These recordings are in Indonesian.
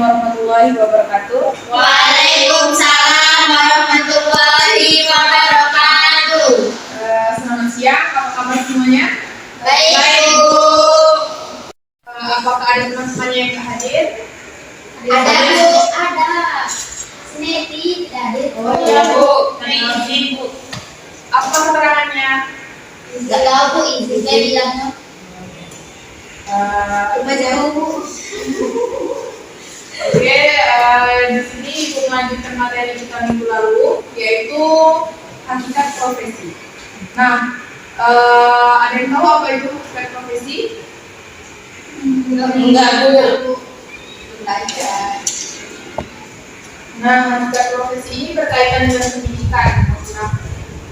warahmatullahi wabarakatuh. Waalaikumsalam warahmatullahi wabarakatuh. Selamat siang, apa kabar semuanya? Baik, Bu. Apakah ada teman-teman yang hadir? Ada, Bu. Ada. Sneti tidak hadir. Oh iya, Bu. Izin, Bu. Apa keterangannya? Enggak tahu, Bu. Izinnya bilangnya. Coba jauh, Bu. Oke, di sini Ibu melanjutkan materi kita minggu lalu, yaitu hakikat profesi. Nah, ada yang tahu apa itu hakikat profesi? Enggak, Bu. Belajar. Nah, hakikat profesi ini berkaitan dengan pendidikan.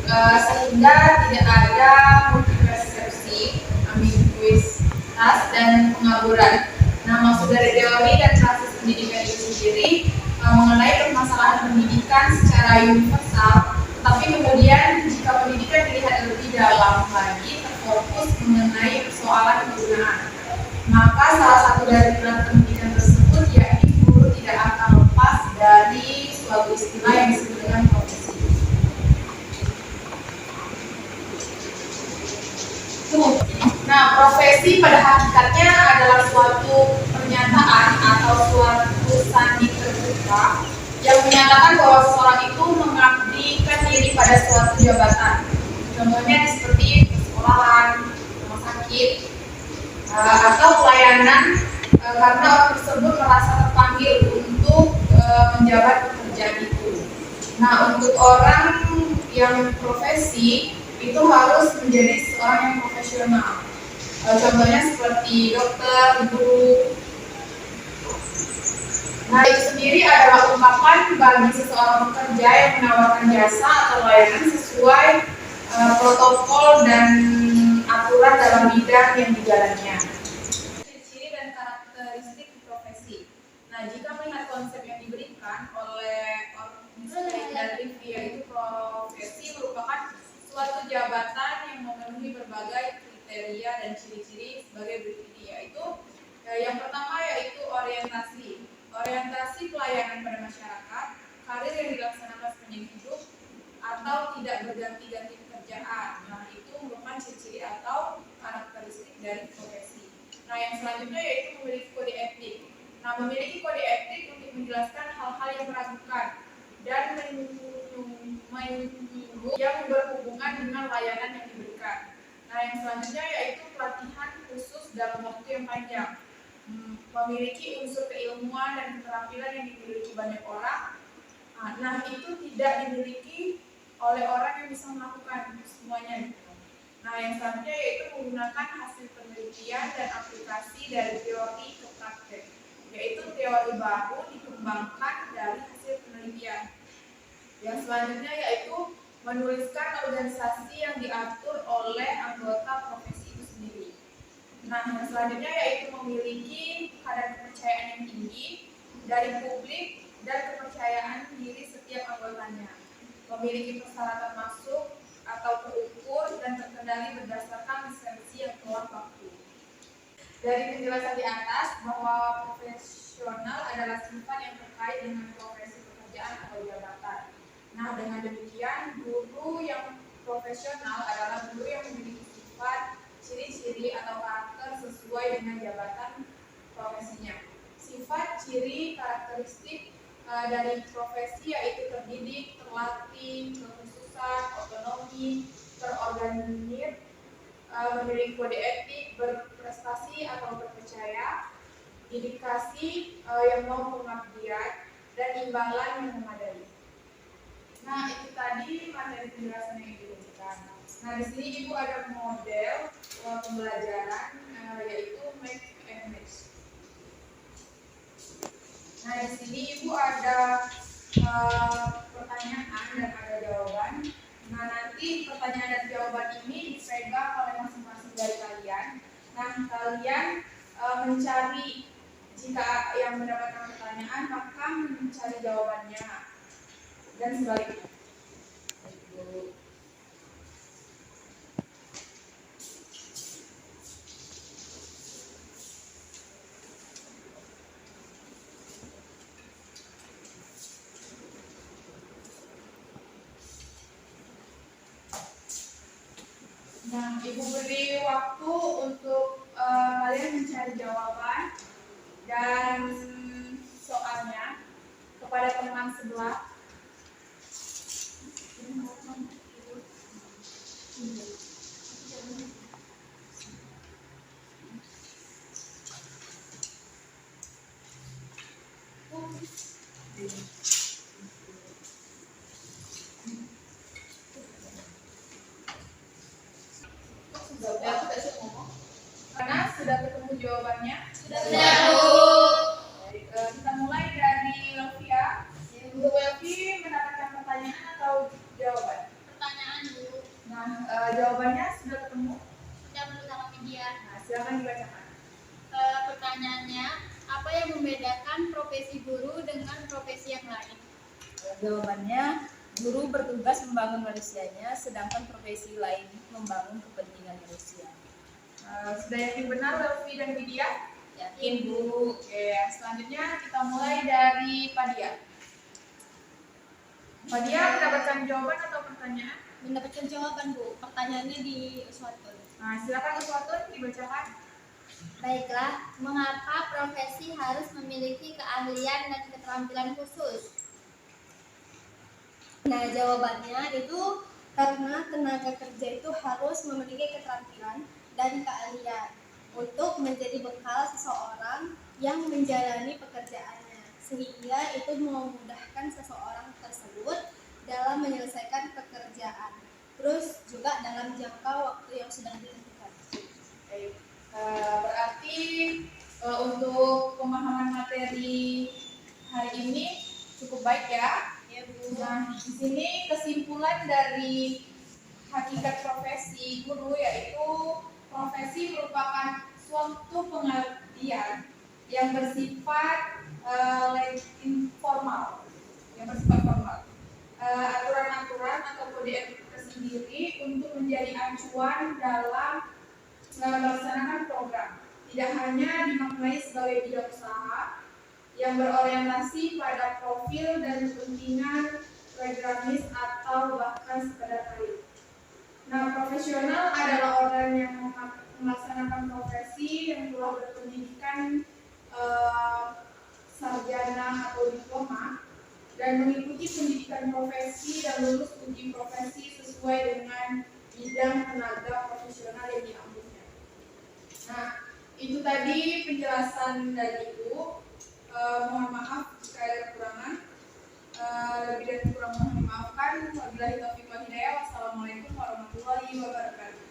Nah, sehingga tidak ada multipersepsi, ambiguitas, dan pengaburan. Nah, maksud dari teori dan praksis pendidikan itu sendiri mengenai permasalahan pendidikan secara universal, tapi kemudian jika pendidikan dilihat lebih dalam lagi terfokus mengenai persoalan penggunaan, maka salah satu dari pilar pendidikan tersebut yakni guru tidak akan lepas dari suatu istilah yang disebut dengan profesi. Nah, profesi pada hakikatnya adalah suatu pernyataan atau suatu sandi terbuka yang menyatakan bahwa seseorang itu mengabdikan diri pada suatu jabatan. Contohnya seperti sekolahan, rumah sakit, atau pelayanan karena orang tersebut merasa terpanggil untuk menjabat pekerjaan itu. Nah, untuk orang yang profesi itu harus menjadi seorang yang profesional. Contohnya seperti dokter, guru. Nah, itu sendiri adalah ungkapan bagi seseorang pekerja yang menawarkan jasa atau layanan sesuai protokol dan aturan dalam bidang yang dijalannya. Ciri-ciri dan karakteristik profesi. Nah, jika melihat konsep yang diberikan oleh Ornstein dan Levy, yaitu profesi merupakan suatu jabatan yang memenuhi berbagai kriteria dan ciri-ciri sebagai berikut ini, yaitu yang pertama yaitu orientasi pelayanan pada masyarakat, karir yang dilaksanakan sepanjang hidup, atau tidak berganti-ganti pekerjaan. Nah, itu merupakan ciri-ciri atau karakteristik dari profesi. Nah, yang selanjutnya yaitu memiliki kode etik. Nah, memiliki kode etik untuk menjelaskan hal-hal yang meragukan dan menyinggung yang berhubungan dengan layanan yang diberikan. Nah, yang selanjutnya yaitu pelatihan khusus dalam waktu yang panjang. Memiliki unsur keilmuan dan keterampilan yang dimiliki banyak orang. Nah, itu tidak dimiliki oleh orang yang bisa melakukan semuanya. Nah, yang selanjutnya yaitu menggunakan hasil penelitian dan aplikasi dari teori ke praktek, yaitu teori baru dikembangkan dari hasil penelitian. Yang selanjutnya yaitu menuliskan organisasi yang diatur oleh anggota profesi itu sendiri. Nah, yang selanjutnya yaitu memiliki kadar kepercayaan yang tinggi dari publik dan kepercayaan diri setiap anggotanya. Memiliki persyaratan masuk atau terukur dan terkendali berdasarkan lisensi yang telah waktu. Dari penjelasan di atas bahwa profesional adalah sifat yang terkait dengan profesi pekerjaan atau jabatan. Nah, dengan demikian guru yang profesional adalah guru yang memiliki sifat, ciri-ciri atau karakter sesuai dengan jabatan profesinya. Sifat, ciri, karakteristik dari profesi yaitu terdidik, terlatih, kekhususan, otonomi, terorganisir, memiliki kode etik, berprestasi atau terpercaya, dedikasi yang mau pengabdian, dan imbalan yang memadai. Nah, itu tadi materi penjelasan yang diberikan. Nah, di sini Ibu ada model pembelajaran yaitu make and match. Nah, di sini Ibu ada pertanyaan dan ada jawaban. Nah, nanti pertanyaan dan jawaban ini dipegang oleh masing-masing dari kalian. Nah, kalian mencari, jika yang mendapatkan pertanyaan maka mencari jawabannya dan sebaliknya. Nah, Ibu beri waktu untuk kalian mencari jawaban dan soalnya kepada teman sebelah. Karena sudah ketemu jawabannya. Sudah, Bu. Baik, kita mulai dari Lovia. Untuk Welvi mendapatkan pertanyaan atau jawaban? Pertanyaan, Bu. Nah, jawabannya sudah ketemu. Sudah bersama media. Nah, silakan dibacakan. Pertanyaannya, apa yang membedakan profesi guru dengan profesi yang lain? Jawabannya, guru bertugas membangun manusianya, sedangkan profesi lain membangun kepentingan manusia. Sudah yakin benar Welvi dan Widya? Yakin, Bu? Oke, selanjutnya kita mulai dari Padia. Padia mendapatkan jawaban atau pertanyaan? Mendapatkan jawaban, Bu. Pertanyaannya di suatu. Nah, silakan Uswatun dibacakan. Baiklah, mengapa profesi harus memiliki keahlian dan keterampilan khusus? Nah, jawabannya itu karena tenaga kerja itu harus memiliki keterampilan dan keahlian untuk menjadi bekal seseorang yang menjalani pekerjaannya, sehingga itu memudahkan seseorang tersebut dalam menyelesaikan pekerjaan, terus juga dalam jangka waktu yang sudah ditentukan. Baik, berarti untuk pemahaman materi hari ini cukup baik ya. Ya, Bu. Nah, di sini kesimpulan dari hakikat profesi guru yaitu profesi merupakan suatu pengabdian yang bersifat informal, aturan-aturan atau kode etik tersendiri untuk menjadi acuan dalam melaksanakan program. Tidak hanya dimaknai sebagai bidang usaha yang berorientasi pada profil dan kepentingan programis atau bahkan sekedar karir. Nah, profesional adalah orang yang melaksanakan profesi yang telah berpendidikan sarjana atau diploma dan mengikuti pendidikan profesi dan lulus uji profesi sesuai dengan bidang tenaga profesional yang diambilnya. Nah, itu tadi penjelasan dari Ibu. Mohon maaf jika ada kekurangan. Lebih dan kurang mohon dimaafkan. Wabillahi taufiq wal hidayah. Wassalamualaikum warahmatullahi wabarakatuh.